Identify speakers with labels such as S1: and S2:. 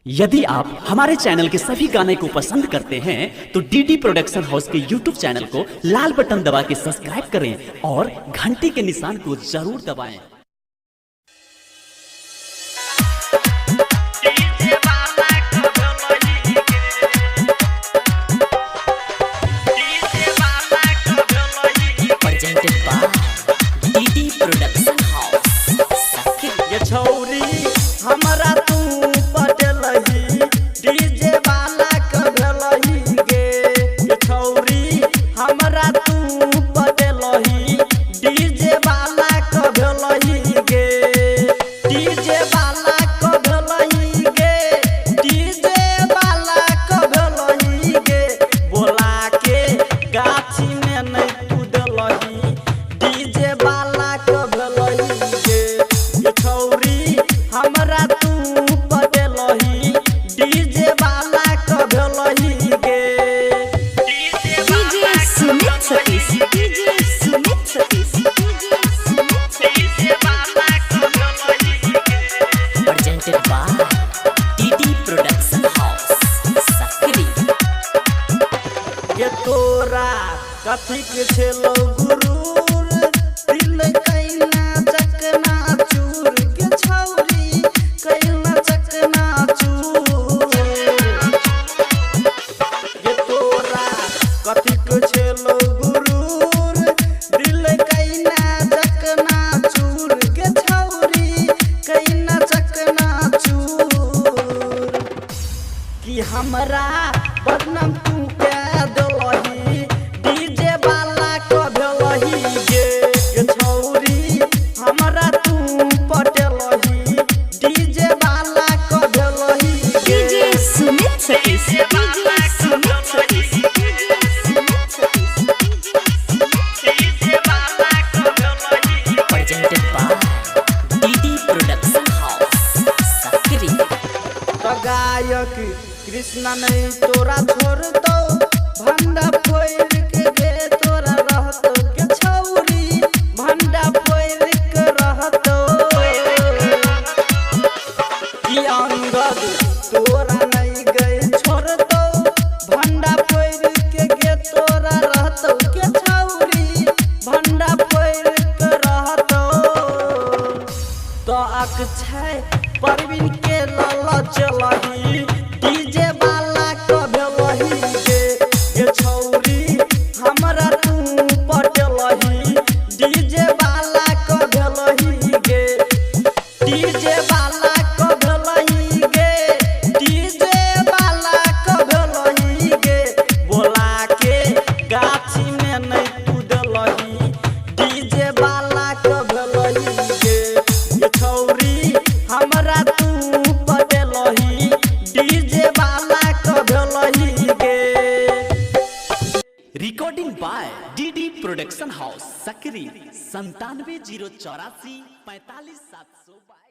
S1: यदि आप हमारे चैनल के सभी गाने को पसंद करते हैं तो डीडी प्रोडक्शन हाउस के यूट्यूब चैनल को लाल बटन दबा के सब्सक्राइब करें और घंटी के निशान को जरूर दबाएं।
S2: हमरा तू पटलही डीजे वाला कभलही गे ये छौरी हमरा तू पटलही डीजे वाला कभलही गे डीजे वाला कभलही गे डीजे वाला कभलही गे बोला के गाछी में नहीं कूदलही डीजे वाला कभलही गे ये छौरी हमरा तू पटलही डीजे वाला कभलही गे
S3: DJ Sumit Satish DJ Sumit Satish
S2: DJ वाला कभलही गे
S3: presented by DD production house Sakri.
S2: ये तोरा कथी के छेलो गुरूर दिल कैना चकना चूर के छौरी कैना चकना चूर ये तोरा कथी के छेलो गुरूर दिल कैना चकना चूर के छौरी कैना चकना चूर कि हमरा बदनाम तू के देलही डीजे वाला कभलही गे ये छौरी हमरा तू पटलही डीजे वाला कभलही गे
S3: DJ Sumit Satish DJ Sumit Satish
S2: DJ वाला कभलही
S3: presented by DD production house Sakri.
S2: तो गायक कृष्णा नहीं तोरा छोड़ दो भंडा फोड़ के गे तोरा रहतो के छौरी भंडा फोड़ के रहतो कि अंगद तोरा नहीं गए छोड़ दो भंडा फोड़ के गे तोरा रहतो के छौरी भंडा फोड़ के रहतो तो अक्षय परवीन के लल चलही डीजे वाला कभलही गे ये छौरी हमरा तू पटलही डीजे वाला कभलही गे डीजे वाला कभलही गे डीजे वाला कभलही गे बोला के गाछी में नहीं कूदलही डीजे वाला कभलही गे ये छौरी हमरा तू पटलही डीजे वाला कभलही गे।
S1: Recording by DD production house Sakri 97 084 45 722।